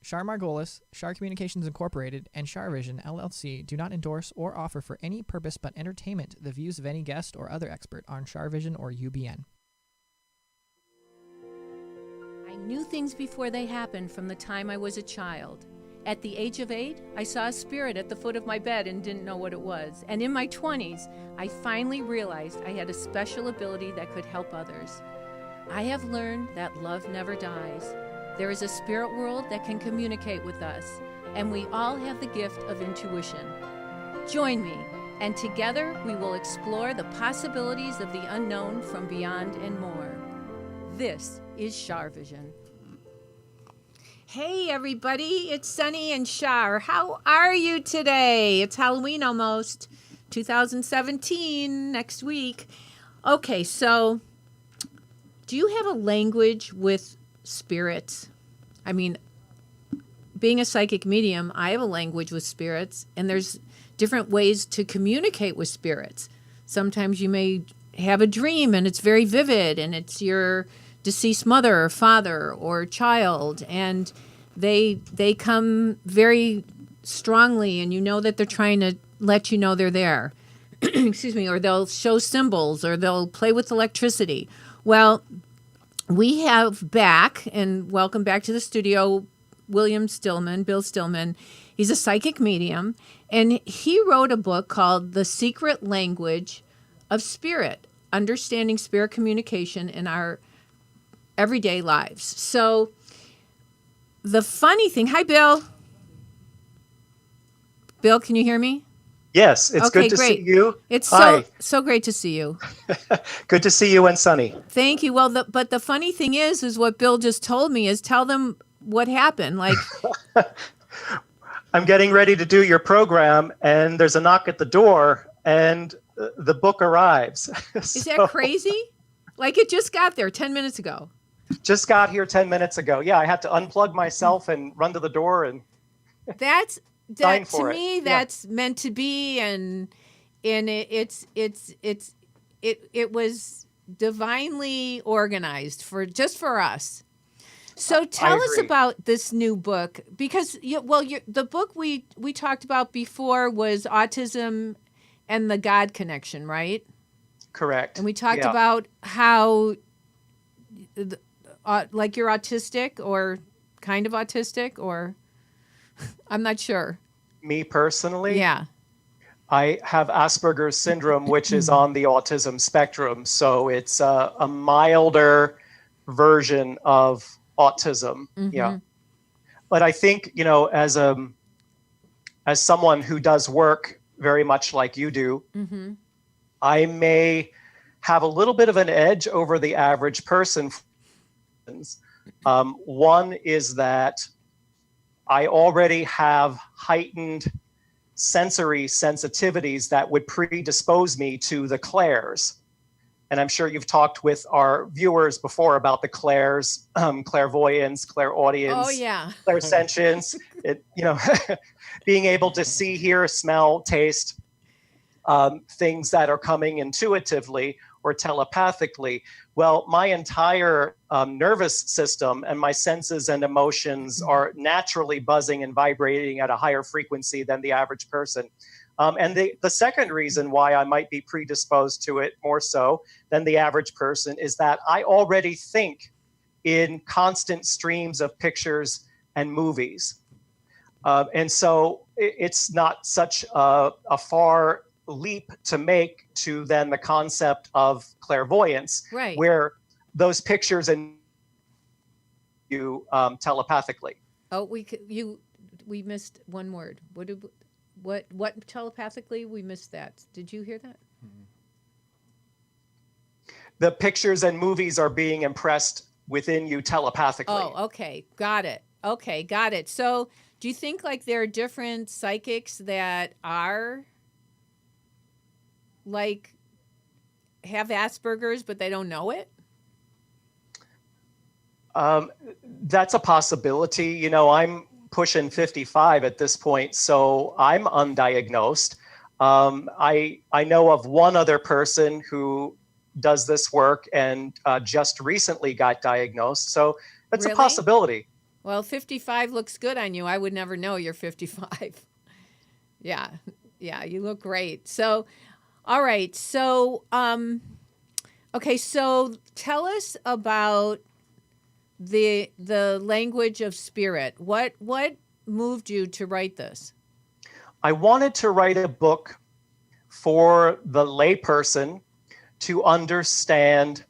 Char Margolis, Char Communications Incorporated, and CharVision LLC do not endorse or offer for any purpose but entertainment the views of any guest or other expert on CharVision or UBN. I knew things before they happened from the time I was a child. At the age of 8, I saw a spirit at the foot of my bed and didn't know what it was. And in my 20s, I finally realized I had a special ability that could help others. I have learned that love never dies. There is a spirit world that can communicate with us, and we all have the gift of intuition. Join me, and together we will explore the possibilities of the unknown from beyond and more. This is CharVision. Hey everybody, it's Sunny and Char. How are you today? It's Halloween almost, 2017, next week. Okay, so do you have a language with spirits? I mean, being a psychic medium, I have a language with spirits, and there's different ways to communicate with spirits. Sometimes you may have a dream and it's very vivid, and it's your deceased mother or father or child, and they come very strongly, and you know that they're trying to let you know they're there. Excuse me, or they'll show symbols, or they'll play with electricity. Well, we have back, and welcome back to the studio, Bill Stillman. He's a psychic medium, and he wrote a book called The Secret Language of Spirit, Understanding Spirit Communication in Our Everyday Lives. So the funny thing, hi, Bill. Bill, can you hear me? Yes, it's okay, good to great. see you. It's Hi. so great to see you. Good to see you and Sunny. Thank you. Well, but the funny thing is what Bill just told me is tell them what happened. Like, I'm getting ready to do your program, and there's a knock at the door, and the book arrives. Is that crazy? Like, it just got there 10 minutes ago. Just got here 10 minutes ago. Yeah, I had to unplug myself and run to the door and That to me, it. that's meant to be, and it was divinely organized for us. So tell us about this new book, because the book we talked about before was Autism and the God Connection, right? Correct. And we talked about how like you're autistic or kind of autistic, or I'm not sure. Me personally? Yeah. I have Asperger's syndrome, which is on the autism spectrum. So it's a milder version of autism. Mm-hmm. Yeah. But I think, as someone who does work very much like you do, Mm-hmm. I may have a little bit of an edge over the average person. One is that I already have heightened sensory sensitivities that would predispose me to the clairs. And I'm sure you've talked with our viewers before about the clairs, clairvoyance, clairaudience, Oh yeah. clairsentience, being able to see, hear, smell, taste things that are coming intuitively or telepathically. Well, my entire nervous system and my senses and emotions are naturally buzzing and vibrating at a higher frequency than the average person. And the second reason why I might be predisposed to it more so than the average person is that I already think in constant streams of pictures and movies. And so it's not such a far leap to make to then the concept of clairvoyance, Right. where those pictures and you telepathically. Oh, we missed one word. What telepathically? We missed that. Did you hear that? The pictures and movies are being impressed within you telepathically. Oh, okay. Got it. So do you think like there are different psychics that are like have Asperger's, but they don't know it? That's a possibility. I'm pushing 55 at this point, so I'm undiagnosed. I know of one other person who does this work and just recently got diagnosed. So it's Really? a possibility. Well, 55 looks good on you. I would never know you're 55. Yeah. Yeah, you look great. So, all right. So, okay, so tell us about the language of spirit. What moved you to write this? I wanted to write a book for the layperson to understand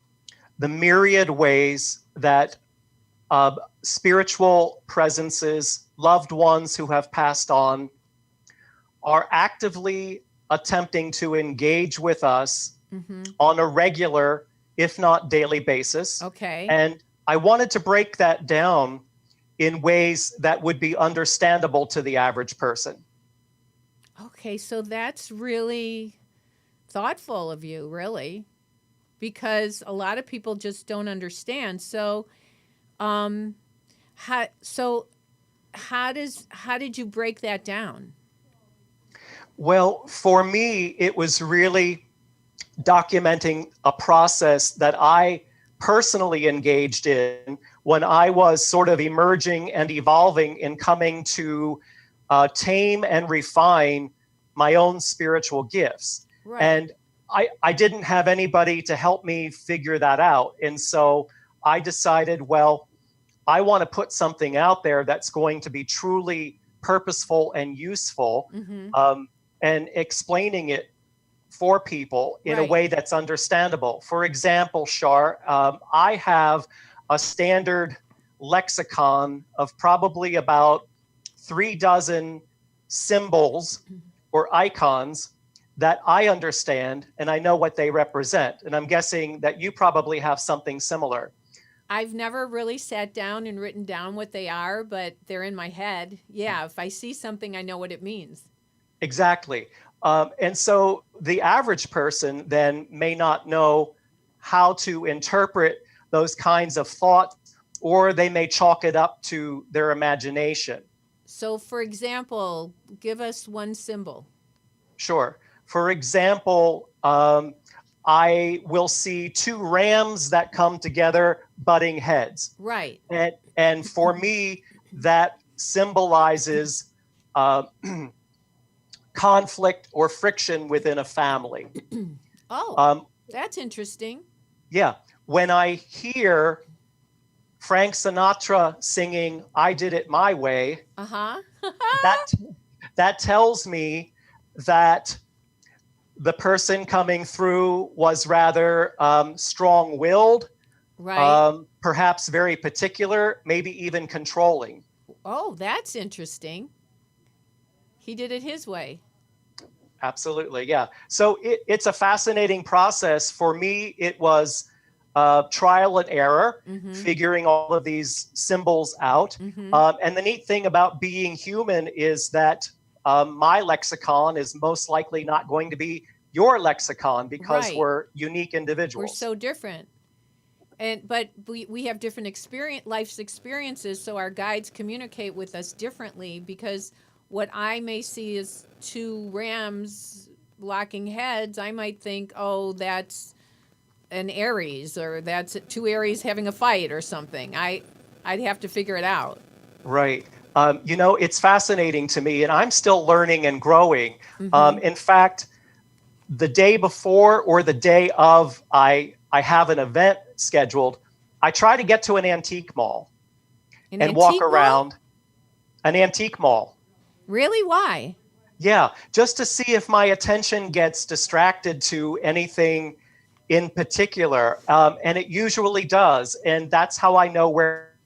the myriad ways that spiritual presences, loved ones who have passed on, are actively attempting to engage with us on a regular, if not daily basis. Okay. And I wanted to break that down in ways that would be understandable to the average person. Okay, so that's really thoughtful of you, really, because a lot of people just don't understand. So, how did you break that down? Well, for me, it was really documenting a process that I personally engaged in when I was sort of emerging and evolving in coming to tame and refine my own spiritual gifts. Right. And I didn't have anybody to help me figure that out. And so I decided, well, I want to put something out there that's going to be truly purposeful and useful, and explaining it for people in a way that's understandable. For example, Char, I have a standard lexicon of probably about 36 symbols or icons that I understand, and I know what they represent. And I'm guessing that you probably have something similar. I've never really sat down and written down what they are, but they're in my head. Yeah, if I see something, I know what it means. Exactly. And so the average person then may not know how to interpret those kinds of thoughts, or they may chalk it up to their imagination. So, for example, give us one symbol. Sure. For example, I will see two rams that come together butting heads. Right. And for me, that symbolizes conflict or friction within a family. That's interesting. Yeah. When I hear Frank Sinatra singing "I Did It My Way," that tells me that the person coming through was rather strong-willed, right? Perhaps very particular, maybe even controlling. Oh, that's interesting. He did it his way. Absolutely, yeah. So it's a fascinating process. For me, it was trial and error, figuring all of these symbols out. And the neat thing about being human is that my lexicon is most likely not going to be your lexicon, because we're unique individuals. We're so different. But we have different life's experiences, so our guides communicate with us differently, because what I may see is two rams locking heads, I might think, oh, that's an Aries, or that's two Aries having a fight or something. I'd have to figure it out. Right. It's fascinating to me, and I'm still learning and growing. In fact, the day before or the day of I have an event scheduled, I try to get to an antique mall and walk around an antique mall. Really? Why? Yeah, just to see if my attention gets distracted to anything in particular. And it usually does. And that's how I know where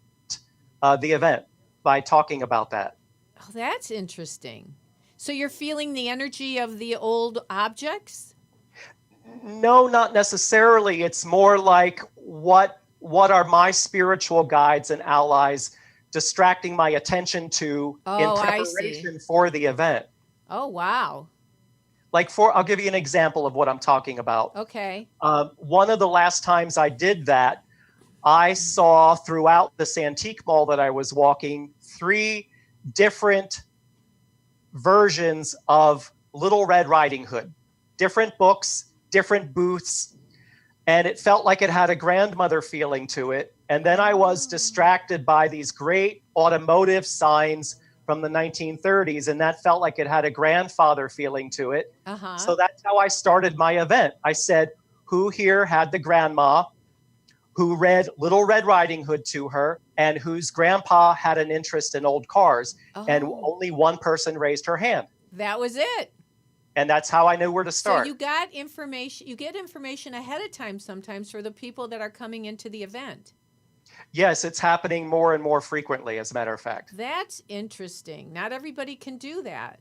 the event, by talking about that. Oh, that's interesting. So you're feeling the energy of the old objects? No, not necessarily. It's more like what are my spiritual guides and allies distracting my attention to in preparation for the event. Oh, wow. I'll give you an example of what I'm talking about. Okay. One of the last times I did that, I saw throughout this antique mall that I was walking 3 different versions of Little Red Riding Hood, different books, different booths, and it felt like it had a grandmother feeling to it. And then I was distracted by these great automotive signs from the 1930s, and that felt like it had a grandfather feeling to it. So that's how I started my event. I said, who here had the grandma who read Little Red Riding Hood to her and whose grandpa had an interest in old cars? And only one person raised her hand. That was it. And that's how I knew where to start. So you got information, you get information ahead of time sometimes for the people that are coming into the event. Yes, it's happening more and more frequently, as a matter of fact. That's interesting. Not everybody can do that.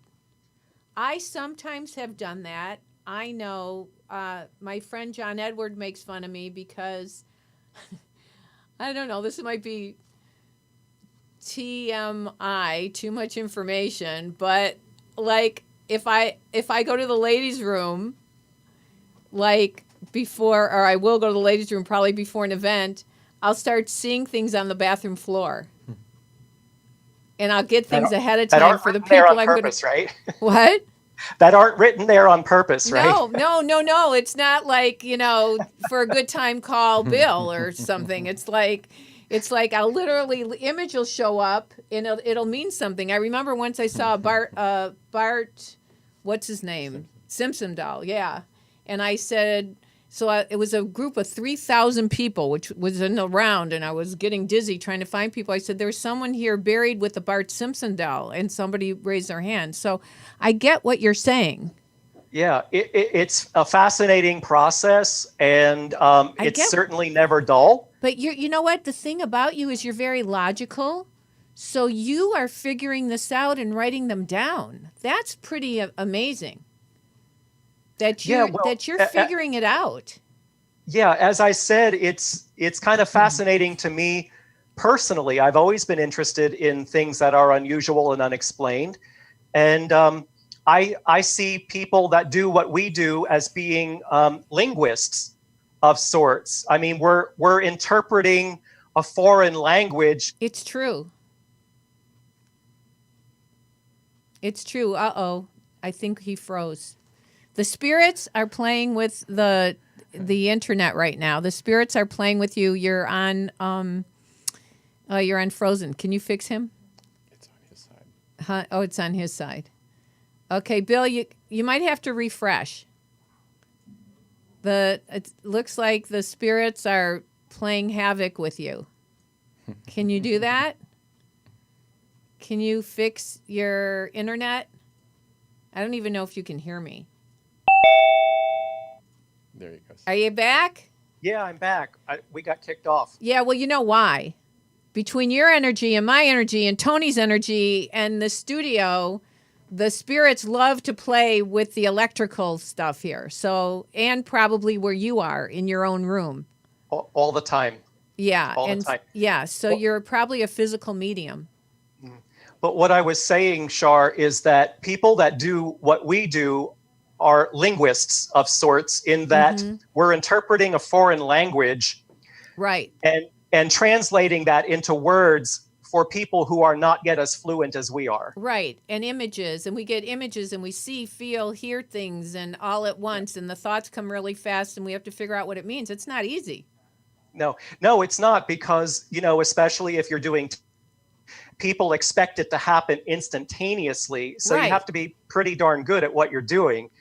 I sometimes have done that. I know my friend John Edward makes fun of me because, I don't know, this might be TMI, too much information, but like if I go to the ladies' room, like before, or I will go to the ladies' room probably before an event, I'll start seeing things on the bathroom floor. And I'll get things ahead of time for the people I'm going to... right? What? That aren't written there on purpose, right? No. It's not like, for a good time call Bill or something. It's like I'll literally, image will show up and it'll mean something. I remember once I saw Bart, what's his name? Simpson doll, yeah. And I said, it was a group of 3,000 people, which was in the round, and I was getting dizzy trying to find people. I said, there's someone here buried with the Bart Simpson doll, and somebody raised their hand. So I get what you're saying. Yeah, it's a fascinating process, and it's certainly never dull. But you know what? The thing about you is you're very logical. So you are figuring this out and writing them down. That's pretty amazing. That you're figuring it out. Yeah, as I said, it's kind of fascinating to me personally. I've always been interested in things that are unusual and unexplained. And I see people that do what we do as being linguists of sorts. I mean, we're interpreting a foreign language. It's true. It's true. Uh-oh. I think he froze. The spirits are playing with the internet right now. The spirits are playing with you. You're on frozen. Can you fix him? It's on his side. Oh, it's on his side. Okay, Bill, you might have to refresh. It looks like the spirits are playing havoc with you. Can you do that? Can you fix your internet? I don't even know if you can hear me. There he goes. Are you back? Yeah, I'm back. We got kicked off. Yeah, well, you know why. Between your energy and my energy and Tony's energy and the studio, the spirits love to play with the electrical stuff here. So, and probably where you are in your own room. All the time. Yeah. All the time. Yeah, so you're probably a physical medium. But what I was saying, Char, is that people that do what we do are linguists of sorts, in that we're interpreting a foreign language, right, and translating that into words for people who are not yet as fluent as we are. Right, and images, and we get images, and we see, feel, hear things, and all at once, and the thoughts come really fast, and we have to figure out what it means. It's not easy. No, it's not, because especially if you're doing. People expect it to happen instantaneously, so you have to be pretty darn good at what you're doing.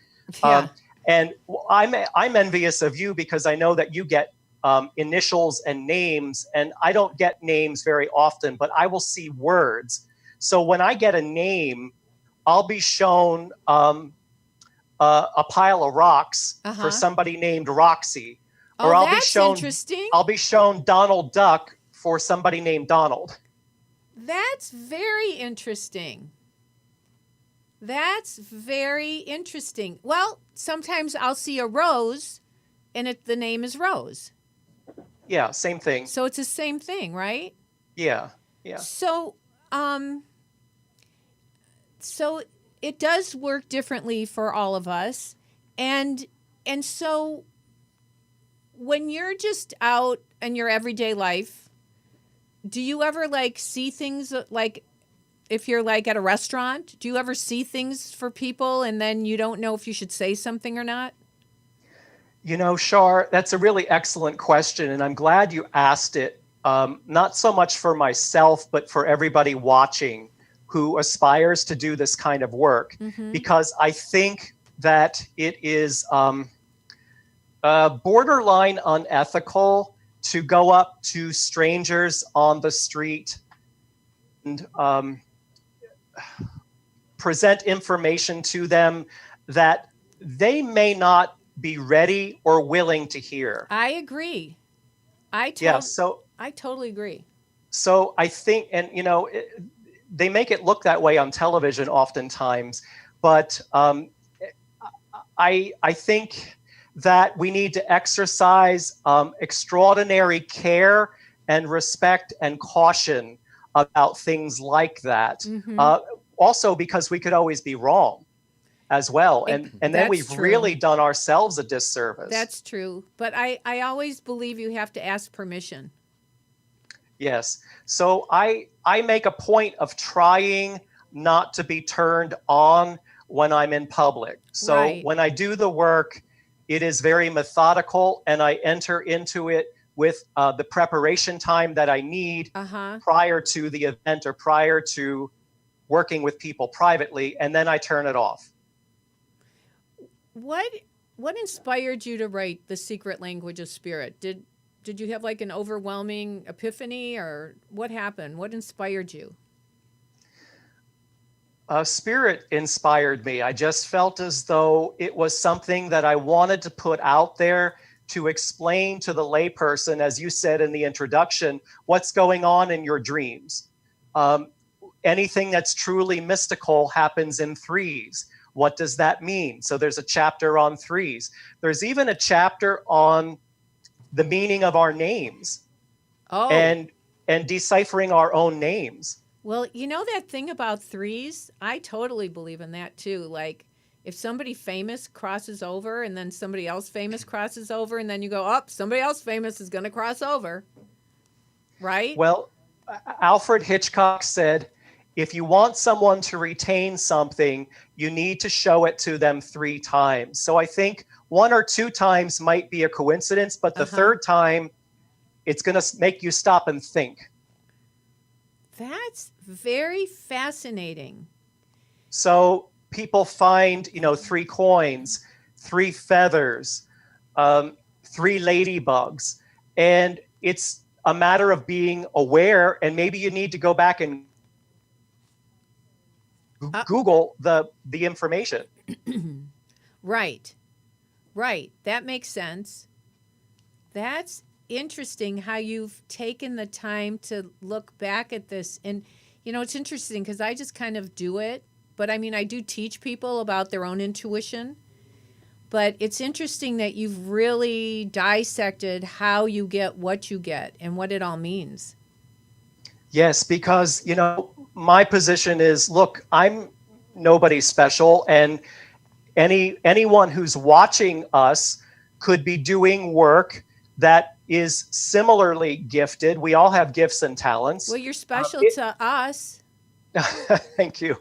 Yeah. And I'm envious of you, because I know that you get initials and names, and I don't get names very often, but I will see words. So when I get a name, I'll be shown a pile of rocks for somebody named Roxy, or I'll be shown Donald Duck for somebody named Donald. That's very interesting. That's very interesting. Well, sometimes I'll see a rose, and the name is Rose. Yeah, same thing. So it's the same thing, right? Yeah. So, so it does work differently for all of us, and so when you're just out in your everyday life, do you ever see things if you're at a restaurant, do you ever see things for people and then you don't know if you should say something or not? Char, that's a really excellent question, and I'm glad you asked it. not so much for myself, but for everybody watching who aspires to do this kind of work, because I think that it is borderline unethical to go up to strangers on the street and present information to them that they may not be ready or willing to hear. I agree. I totally agree. So I think, and they make it look that way on television oftentimes, but I think that we need to exercise extraordinary care and respect and caution about things like that. Also, because we could always be wrong as well. And then we've really done ourselves a disservice. That's true. But I always believe you have to ask permission. Yes. So I make a point of trying not to be turned on when I'm in public. So when I do the work, it is very methodical, and I enter into it with the preparation time that I need prior to the event or prior to working with people privately, and then I turn it off. What inspired you to write The Secret Language of Spirit? Did you have like an overwhelming epiphany, or what happened? What inspired you? Spirit inspired me. I just felt as though it was something that I wanted to put out there to explain to the layperson, as you said in the introduction, what's going on in your dreams. Anything that's truly mystical happens in threes. What does that mean? So there's a chapter on threes. There's even a chapter on the meaning of our names and deciphering our own names. Well, you know that thing about threes? I totally believe in that too. Like if somebody famous crosses over and then somebody else famous crosses over, and then you go, oh, somebody else famous is going to cross over. Right? Well, Alfred Hitchcock said, if you want someone to retain something, you need to show it to them 3 times. So I think 1 or 2 times might be a coincidence, but the third time, it's going to make you stop and think. That's very fascinating. So people find, 3 coins, 3 feathers, 3 ladybugs, and it's a matter of being aware, and maybe you need to go back and Google the information. Right. That makes sense. That's interesting how you've taken the time to look back at this. And, it's interesting because I just kind of do it. But, I mean, I do teach people about their own intuition. But it's interesting that you've really dissected how you get what you get and what it all means. Yes, because, my position is, look, I'm nobody special, and anyone who's watching us could be doing work that is similarly gifted. We all have gifts and talents. Well, you're special to us. Thank you.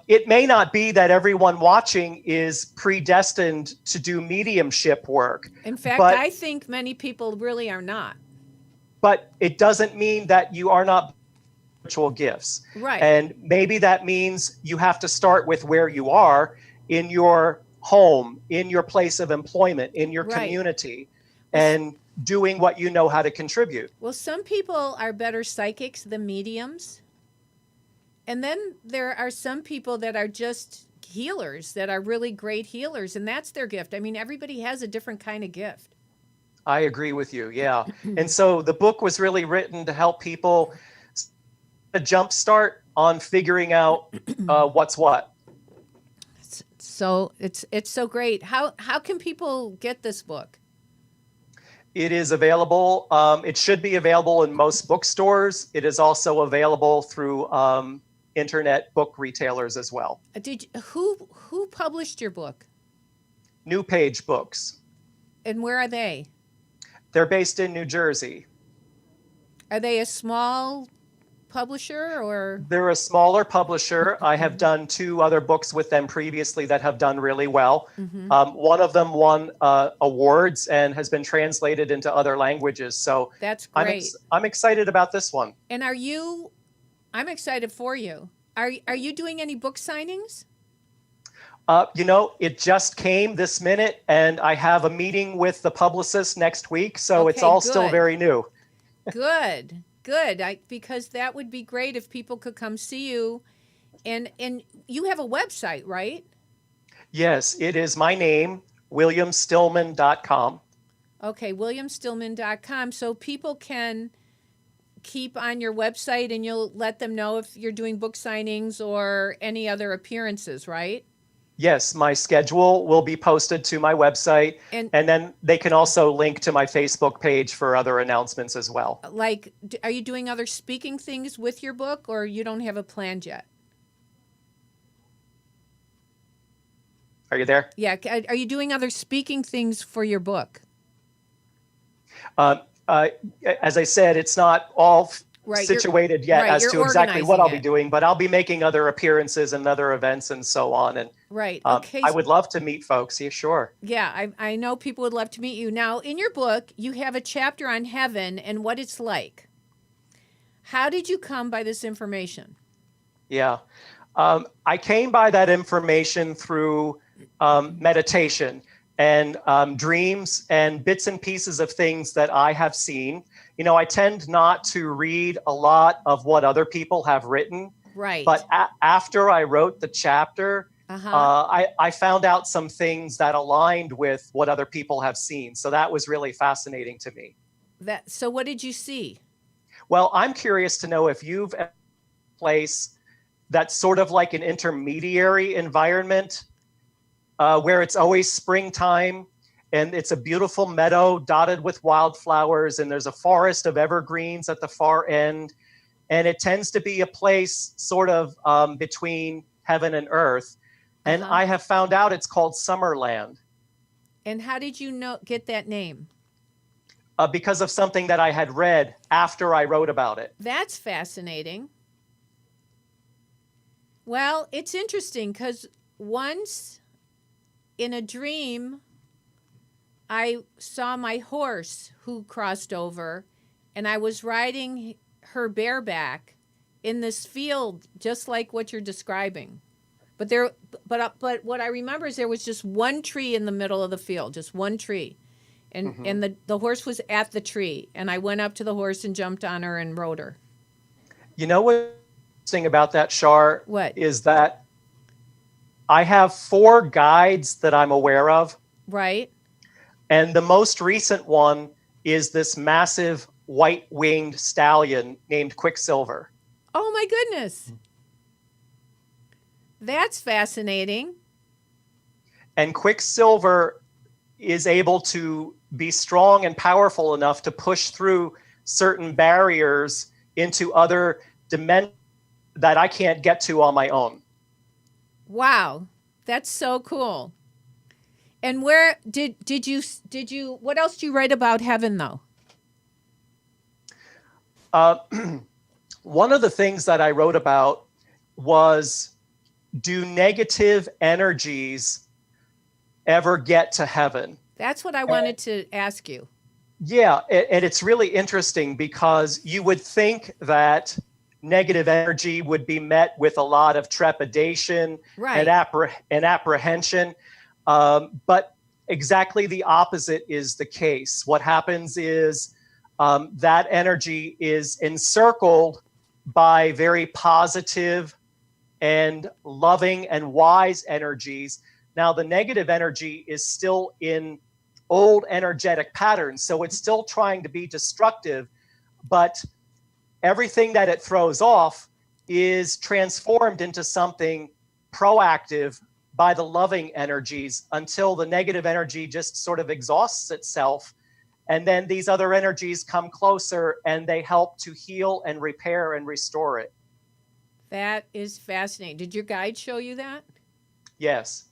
It may not be that everyone watching is predestined to do mediumship work. In fact, I think many people really are not. But it doesn't mean that you are not spiritual gifts. Right. And maybe that means you have to start with where you are in your home, in your place of employment, in your community, and doing what you know how to contribute. Well, some people are better psychics than mediums. And then there are some people that are just healers, that are really great healers, and that's their gift. I mean, everybody has a different kind of gift. I agree with you, yeah. And so the book was really written to help people a jump start on figuring out what's what. So it's so great. How can people get this book? It is available. It should be available in most bookstores. It is also available through internet book retailers as well. Who published your book? New Page Books. And where are they? They're based in New Jersey. Are they a small publisher or? They're a smaller publisher. I have done 2 other books with them previously that have done really well. One of them won awards and has been translated into other languages. So that's great. I'm excited about this one. And I'm excited for you. Are you doing any book signings? It just came this minute, and I have a meeting with the publicist next week. So Okay, it's all good. still very new. Good. Because that would be great if people could come see you. And you have a website, right? Yes, it is my name, williamstillman.com. Okay, williamstillman.com. So people can keep on your website and you'll let them know if you're doing book signings or any other appearances, right? Yes, my schedule will be posted to my website, and then they can also link to my Facebook page for other announcements as well. Like, are you doing other speaking things with your book, or you don't have it planned yet? Are you there? Yeah. Are you doing other speaking things for your book? As I said, it's not all situated yet as to exactly what I'll be doing, but I'll be making other appearances and other events and so on. And okay. I would love to meet folks. Yeah, sure. Yeah, I know people would love to meet you. Now, in your book, you have a chapter on heaven and what it's like. How did you come by this information? Yeah, I came by that information through meditation and dreams and bits and pieces of things that I have seen. I tend not to read a lot of what other people have written. Right. But after I wrote the chapter, I found out some things that aligned with what other people have seen. So that was really fascinating to me. So what did you see? Well, I'm curious to know if you've a place that's sort of like an intermediary environment where it's always springtime and it's a beautiful meadow dotted with wildflowers and there's a forest of evergreens at the far end. And it tends to be a place sort of between heaven and earth. And I have found out it's called Summerland. And how did you get that name? Because of something that I had read after I wrote about it. That's fascinating. Well, it's interesting because once in a dream, I saw my horse who crossed over, and I was riding her bareback in this field, just like what you're describing. But what I remember is there was just one tree in the middle of the field, just one tree. And the horse was at the tree. And I went up to the horse and jumped on her and rode her. You know what's interesting about that, Char? What? Is that I have 4 guides that I'm aware of. Right. And the most recent one is this massive white-winged stallion named Quicksilver. Oh, my goodness. That's fascinating. And Quicksilver is able to be strong and powerful enough to push through certain barriers into other dimensions that I can't get to on my own. Wow, that's so cool. And where did you what else do you write about heaven though? One of the things that I wrote about was, do negative energies ever get to heaven? That's what I wanted to ask you. Yeah, and it's really interesting because you would think that negative energy would be met with a lot of trepidation and apprehension, but exactly the opposite is the case. What happens is that energy is encircled by very positive and loving and wise energies. Now, the negative energy is still in old energetic patterns, so it's still trying to be destructive, but everything that it throws off is transformed into something proactive by the loving energies until the negative energy just sort of exhausts itself. And then these other energies come closer and they help to heal and repair and restore it. That is fascinating. Did your guide show you that? Yes.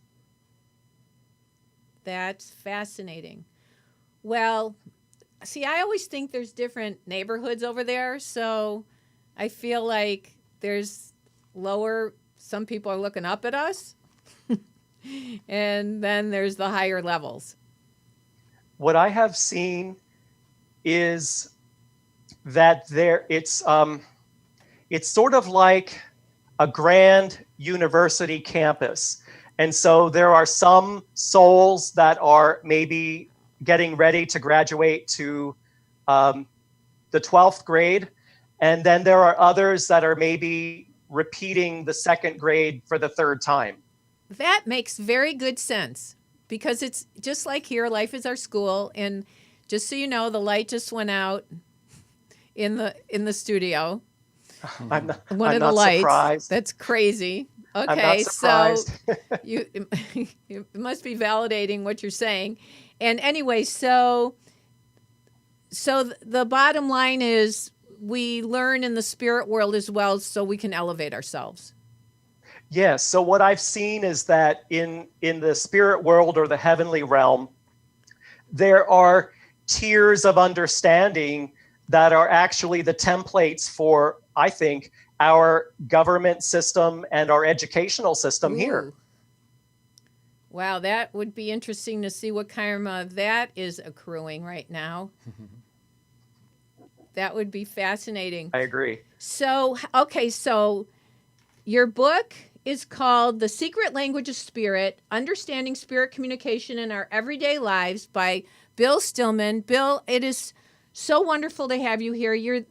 That's fascinating. Well, see, I always think there's different neighborhoods over there. So I feel like there's some people are looking up at us, and then there's the higher levels. What I have seen is that it's sort of like a grand university campus. And so there are some souls that are maybe getting ready to graduate to the 12th grade. And then there are others that are maybe repeating the 2nd grade for the 3rd time. That makes very good sense, because it's just like here, life is our school. And just so you know, the light just went out in the studio. I'm not lights. Surprised. That's crazy. Okay, I'm not surprised. So it must be validating what you're saying. And anyway, so the bottom line is we learn in the spirit world as well, so we can elevate ourselves. Yes. So what I've seen is that in the spirit world or the heavenly realm, there are tiers of understanding that are actually the templates for, I think, our government system and our educational system here. Wow, that would be interesting to see what karma that is accruing right now. That would be fascinating. I agree. So, okay, so your book is called The Secret Language of Spirit, Understanding Spirit Communication in Our Everyday Lives by Bill Stillman. Bill, it is so wonderful to have you here. You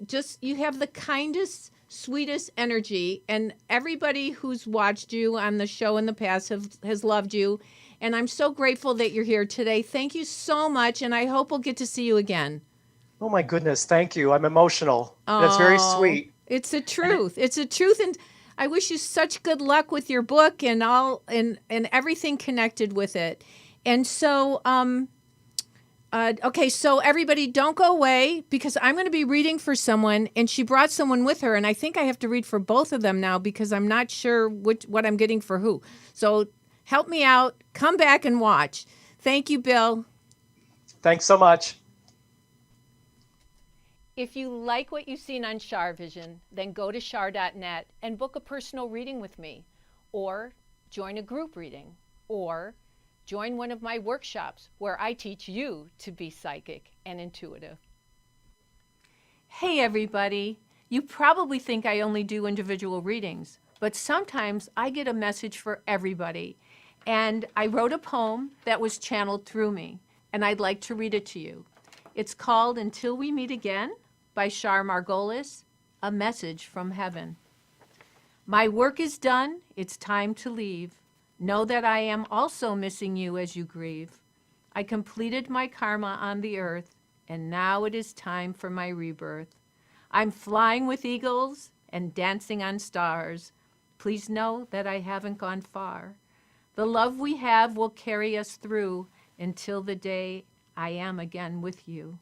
have the kindest, sweetest energy, and everybody who's watched you on the show in the past has loved you. And I'm so grateful that you're here today. Thank you so much, and I hope we'll get to see you again. Oh my goodness, thank you. I'm emotional. That's very sweet. It's the truth. It's the truth, and I wish you such good luck with your book and all and everything connected with it. And so okay, so everybody don't go away, because I'm going to be reading for someone, and she brought someone with her, and I think I have to read for both of them now because I'm not sure what I'm getting for who. So help me out. Come back and watch. Thank you, Bill. Thanks so much. If you like what you've seen on CharVision, then go to char.net and book a personal reading with me, or join a group reading, or join one of my workshops where I teach you to be psychic and intuitive. Hey everybody, you probably think I only do individual readings, but sometimes I get a message for everybody. And I wrote a poem that was channeled through me, and I'd like to read it to you. It's called Until We Meet Again by Char Margolis, a message from heaven. My work is done, it's time to leave. Know that I am also missing you as you grieve. I completed my karma on the earth, and now it is time for my rebirth. I'm flying with eagles and dancing on stars. Please know that I haven't gone far. The love we have will carry us through until the day I am again with you.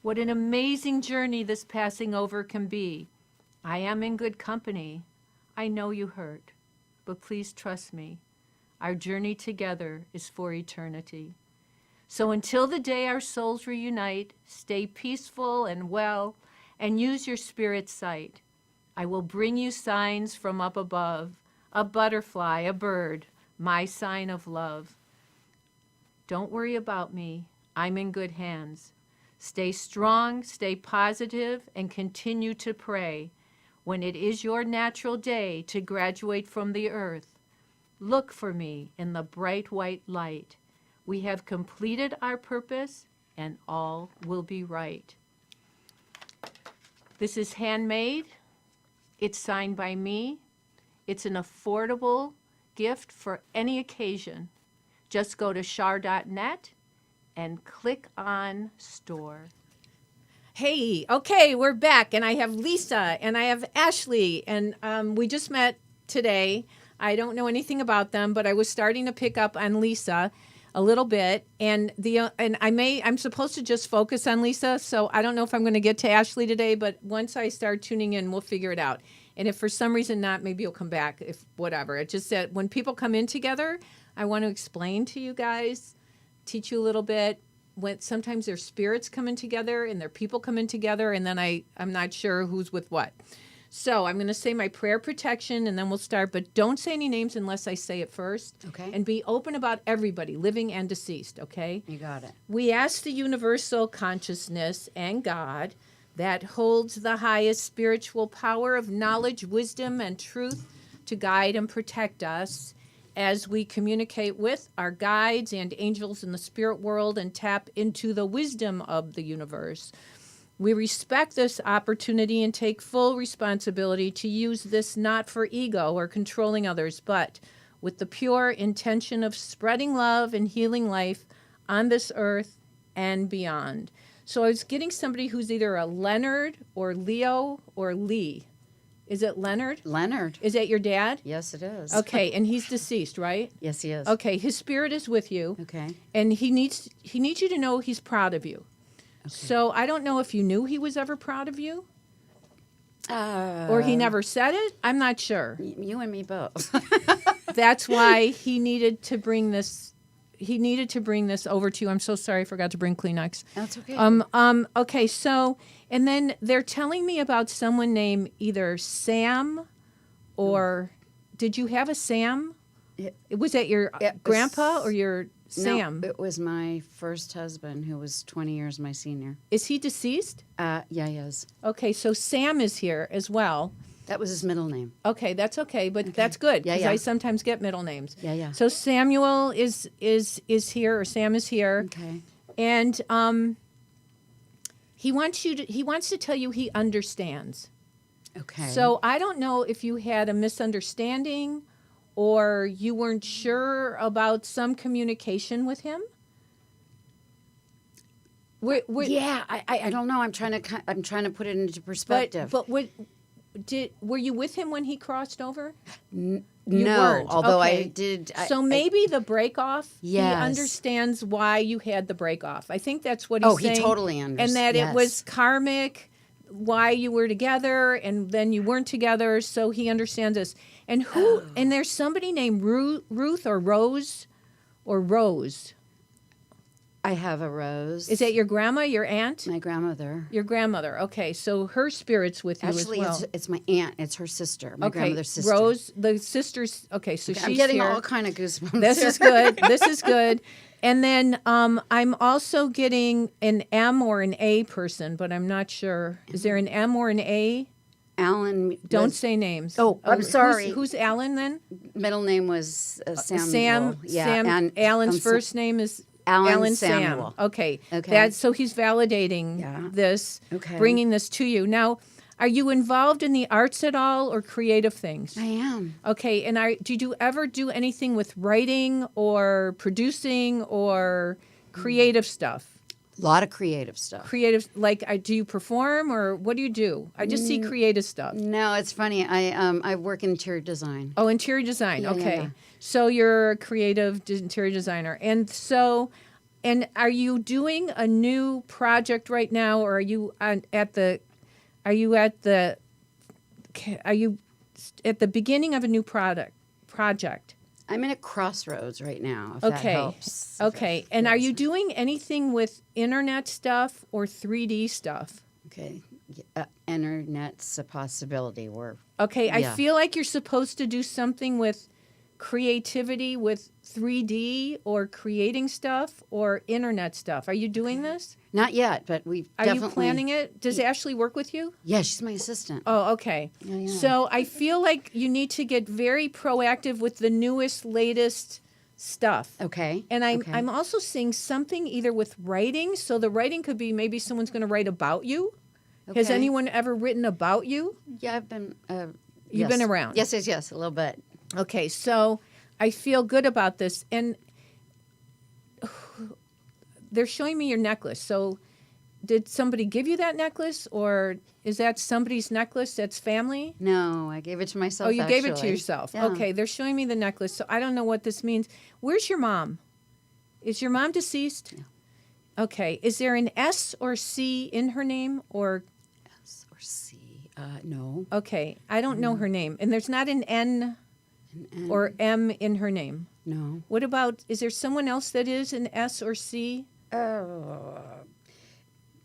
What an amazing journey this passing over can be. I am in good company. I know you hurt, but please trust me. Our journey together is for eternity. So until the day our souls reunite, stay peaceful and well, and use your spirit sight. I will bring you signs from up above, a butterfly, a bird, my sign of love. Don't worry about me. I'm in good hands. Stay strong, stay positive, and continue to pray. When it is your natural day to graduate from the earth, look for me in the bright white light. We have completed our purpose, and all will be right. This is handmade. It's signed by me. It's an affordable gift for any occasion. Just go to char.net and click on store. Hey, okay, we're back, and I have Lisa, and I have Ashley, and we just met today. I don't know anything about them, but I was starting to pick up on Lisa a little bit, and I'm supposed to just focus on Lisa, so I don't know if I'm going to get to Ashley today, but once I start tuning in, we'll figure it out. And if for some reason not, maybe you'll come back, if whatever. It just that when people come in together, I want to explain to you guys, teach you a little bit, when sometimes their spirits coming together and their people coming together, and then I'm not sure who's with what. So I'm going to say my prayer protection, and then we'll start. But don't say any names unless I say it first. Okay. And be open about everybody, living and deceased, okay? You got it. We ask the universal consciousness and God that holds the highest spiritual power of knowledge, wisdom, and truth to guide and protect us as we communicate with our guides and angels in the spirit world and tap into the wisdom of the universe. We respect this opportunity and take full responsibility to use this not for ego or controlling others, but with the pure intention of spreading love and healing life on this earth and beyond. So I was getting somebody who's either a Leonard or Leo or Lee. Is it Leonard? Leonard. Is that your dad? Yes, it is. Okay, and he's deceased, right? Yes, he is. Okay, his spirit is with you. Okay. And he needs you to know he's proud of you. Okay. So I don't know if you knew he was ever proud of you. Or he never said it. I'm not sure. You and me both. That's why he needed to bring this. He needed to bring this over to you. I'm so sorry, I forgot to bring Kleenex. That's okay. Okay. So, and then they're telling me about someone named either Sam, or did you have a Sam? Was that your grandpa or your Sam? No, it was my first husband, who was 20 years my senior. Is he deceased? Yeah, he is. Okay, so Sam is here as well. That was his middle name. Okay, that's okay, but that's good because Yeah. I sometimes get middle names. Yeah. So Samuel is here, or Sam is here, Okay. and he wants to tell you he understands. Okay. So I don't know if you had a misunderstanding, or you weren't sure about some communication with him. yeah, I don't know. I'm trying to put it into perspective. But were you with him when he crossed over? No, weren't. although Okay. I did. So maybe the break off. Yes. He understands why you had the break off. I think that's what he's saying. He totally understands. And that it was karmic, why you were together, and then you weren't together. So he understands this. And who? And there's somebody named Ruth or Rose, or Rose. I have a Rose. Is that your grandma, your aunt? My grandmother. Your grandmother. Okay, so her spirit's with you Actually, as well. it's my aunt. It's her sister. My Okay, grandmother's sister. Rose, the sister's. Okay, so she's I'm getting here. all kind of goosebumps. This is good. This is good. And then I'm also getting an M or an A person, but I'm not sure. Is there an M or an A? Alan. Don't say names. Oh, I'm sorry. Who's Alan then? Middle name was Samuel. Sam. Yeah. Sam. And Alan's first name is Alan Sam. Samuel. Okay. Okay. So he's validating this, Okay. bringing this to you. Now, are you involved in the arts at all or creative things? I am. Okay. And did you ever do anything with writing or producing or creative stuff? A lot of creative stuff. Creative, like, do you perform or what do you do? I just see creative stuff. No, it's funny. I work in interior design. Oh, interior design. Yeah, Okay. yeah. So you're a creative interior designer. And so, and are you doing a new project right now, or are you at the beginning of a new project? I'm in a crossroads right now, if Okay. that helps. Okay. And are you doing anything with internet stuff or 3D stuff? Okay. Internet's a possibility. Okay. I Yeah. feel like you're supposed to do something with creativity with 3D or creating stuff or internet stuff. Are you doing this? Not yet, but we've Are definitely... you planning it? Does Ashley work with you? Yeah, she's my assistant. Oh, okay. Yeah. So I feel like you need to get very proactive with the newest, latest stuff. Okay. And Okay. I'm also seeing something either with writing. So the writing could be maybe someone's going to write about you. Has Okay. anyone ever written about you? Yeah, I've been... You've been around. Yes, a little bit. Okay, so I feel good about this. And they're showing me your necklace. So did somebody give you that necklace, or is that somebody's necklace that's family? No, I gave it to myself, Oh, you gave it to actually. yourself. Yeah. Okay, they're showing me the necklace. So I don't know what this means. Where's your mom? Is your mom deceased? No. Okay. Is there an S or C in her name, or... S or C. No. Okay, I don't know her name. And there's not an N N. or M in her name. No. What about, is there someone else that is an S or C?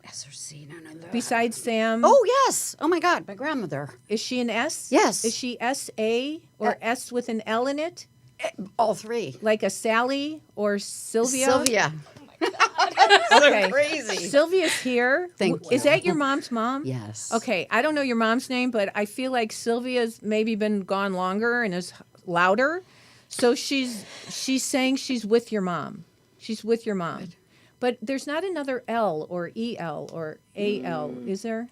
S or C? No. Besides Sam? Oh, yes. Oh, my God. My grandmother. Is she an S? Yes. Is she S-A or S with an L in it? All three. Like a Sally or Sylvia? Sylvia. Okay. Crazy. Sylvia's here. Thank Is you. that your mom's mom? Yes. Okay. I don't know your mom's name, but I feel like Sylvia's maybe been gone longer and is louder. So she's saying she's with your mom. She's with your mom. Good. But there's not another L or EL or AL, is there?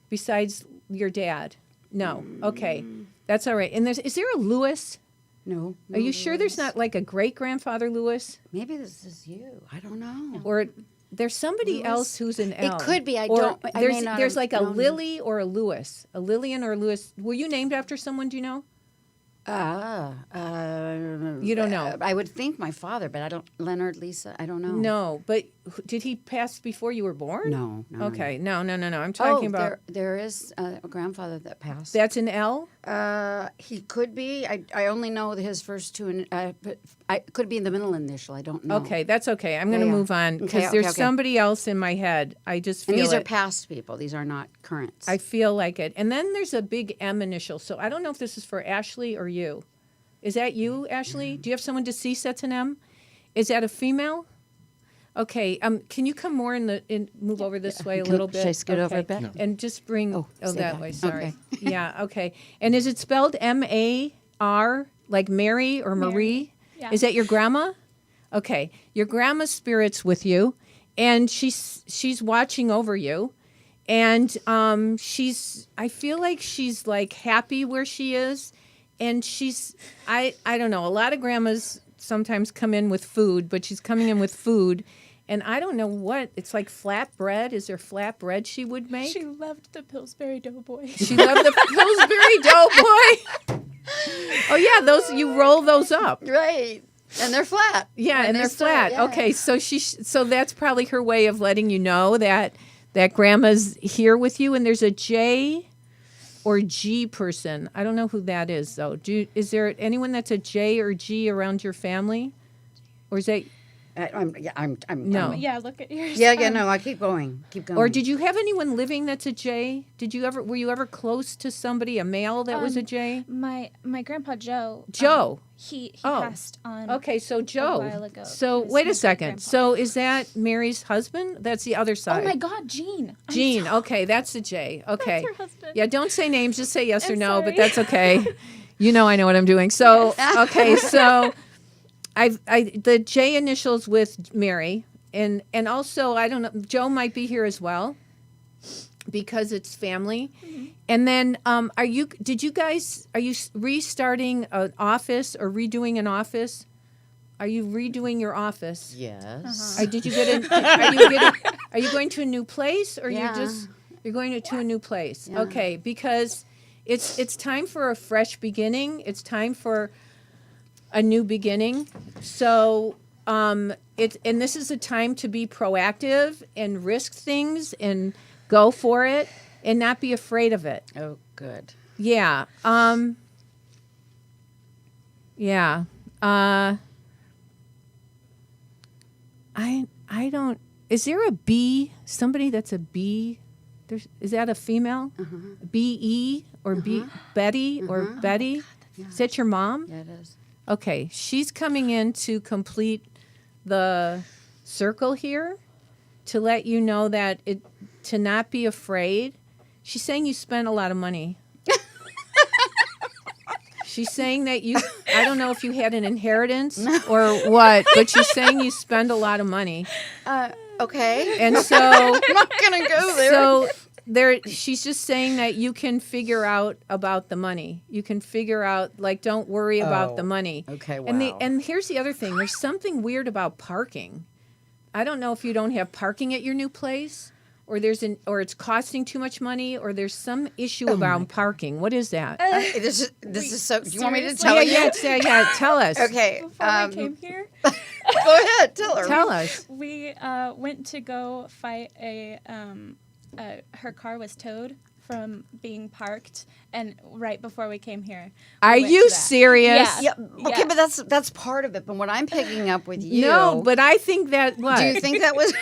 Besides your dad? No. Okay. That's all right. And is there a Lewis? No. Are you sure there's not like a great-grandfather Lewis? Maybe this is you. I don't know. Or there's somebody Lewis? else who's an L. It could be. I Or may not there's have like a known. Lily or a Lewis. A Lillian or a Lewis. Were you named after someone, do you know? You don't know. I would think my father, but I don't. Leonard, Lisa, I don't know. No, but did he pass before you were born? No. Okay, no. I'm talking about. There is a grandfather that passed. That's an L? He could be. I only know his first two, but I could be in the middle initial. I don't know. Okay, that's okay. I'm going to Yeah. move on because Okay, there's okay. somebody else in my head. I just feel And these it. are past people. These are not currents. I feel like it. And then there's a big M initial. So I don't know if this is for Ashley or you. Is that you, Ashley? Do you have someone deceased that's an M? Is that a female? Okay. Can you come more move over this way a little bit? Should I scoot over a Okay. bit? No. And just bring stay that back. way. Sorry. Okay. Yeah. Okay. And is it spelled M-A-R like Mary or Marie? Mary. Yeah. Is that your grandma? Okay. Your grandma's spirit's with you, and she's watching over you. And I feel like she's like happy where she is. And I don't know, a lot of grandmas sometimes come in with food, but she's coming in with food. And I don't know what, it's like flatbread. Is there flatbread she would make? She loved the Pillsbury Doughboy. She loved the Pillsbury Doughboy. Oh, yeah, you roll those up. Right. And they're flat. Yeah, and they they're start, flat. yeah. Okay, so that's probably her way of letting you know that grandma's here with you. And there's a J or G person. I don't know who that is, though. Is there anyone that's a J or G around your family? Or is that... No. Yeah, look at yours. Yeah, no, I keep going. Or did you have anyone living that's a J? Were you ever close to somebody, a male that was a J? My grandpa Joe. Joe. He Oh. passed on. Okay, so Joe. while ago. So He was wait my a second. great-grandpa. So is that Mary's husband? That's the other Oh side. my God, Jean. I'm Jean. so- Okay, that's the J. Okay. her husband. Yeah, don't say names. Just say yes or I'm no. But sorry. that's okay. You know I know what I'm doing. So okay, so the J initials with Mary, and also I don't know. Joe might be here as well because it's family. Mm-hmm. And then are you restarting an office or redoing an office? Are you redoing your office? Yes. Did you get are you going to a new place or Yeah. you're going to a new place? Yeah. Okay, because it's time for a fresh beginning. It's time for a new beginning. So and this is a time to be proactive and risk things and go for it and not be afraid of it. Oh, good. Yeah. Yeah. I don't. Is there a B? Somebody that's a B? Is that a female? B-E or B? Betty or Betty? Is that your mom? Yeah, it is. Okay, she's coming in to complete the circle here to let you know that to not be afraid. She's saying you spent a lot of money. She's saying that I don't know if you had an inheritance or what, but she's saying you spend a lot of money. Okay. And so I'm not going to go there. So she's just saying that you can figure out about the money. You can figure out, like, don't worry about the money. Okay, And wow. and here's the other thing. There's something weird about parking. I don't know if you don't have parking at your new place, or it's costing too much money, or there's some issue about parking. What is that? This is so. Do you want me to seriously? tell you? Yeah, tell us. Okay. Before we came here, Go ahead. Tell her. Tell us. we went to go fight her car was towed from being parked, and right before we came here. Are we went you to that. serious? Yeah. Yeah, okay, but that's part of it. But what I'm picking up with you, No, but I think that what? do you think that was?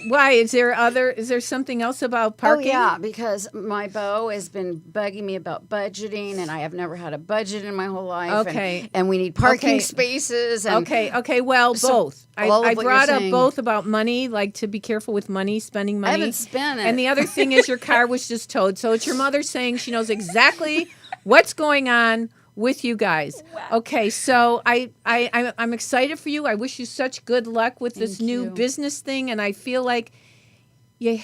Why is there something else about parking? Oh yeah, because my beau has been bugging me about budgeting, and I have never had a budget in my whole life. Okay. and we need parking Okay. spaces. And Okay. Well, So, both. all of I what brought you're up saying- both about money, like to be careful with money, spending money. I haven't spent it. And the other thing is your car was just towed. So it's your mother saying she knows exactly what's going on with you guys. Okay, so I'm excited for you. I wish you such good luck with this Thank new you. business thing, and I feel like you're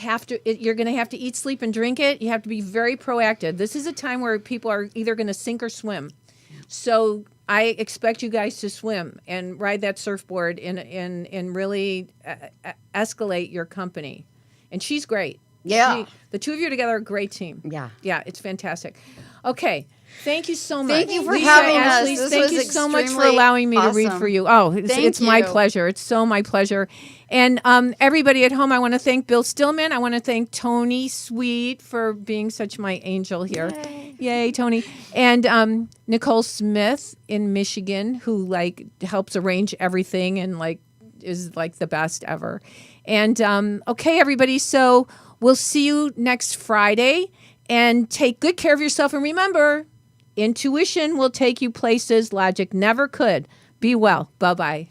going to have to eat, sleep, and drink it. You have to be very proactive. This is a time where people are either going to sink or swim. So I expect you guys to swim and ride that surfboard and really escalate your company. And she's great. Yeah. The two of you together are a great team. Yeah. Yeah, it's fantastic. Okay. Thank you so much. Thank you for Lisa, having us. Ashley, This thank was you so much for extremely allowing me to read awesome. for you. Oh, it's my you. pleasure. It's so my pleasure. And everybody at home, I want to thank Bill Stillman. I want to thank Tony Sweet for being such my angel here. Yay, Tony. And Nicole Smith in Michigan, who helps arrange everything and is the best ever. And okay, everybody. So we'll see you next Friday. And take good care of yourself. And remember, intuition will take you places logic never could. Be well. Bye-bye.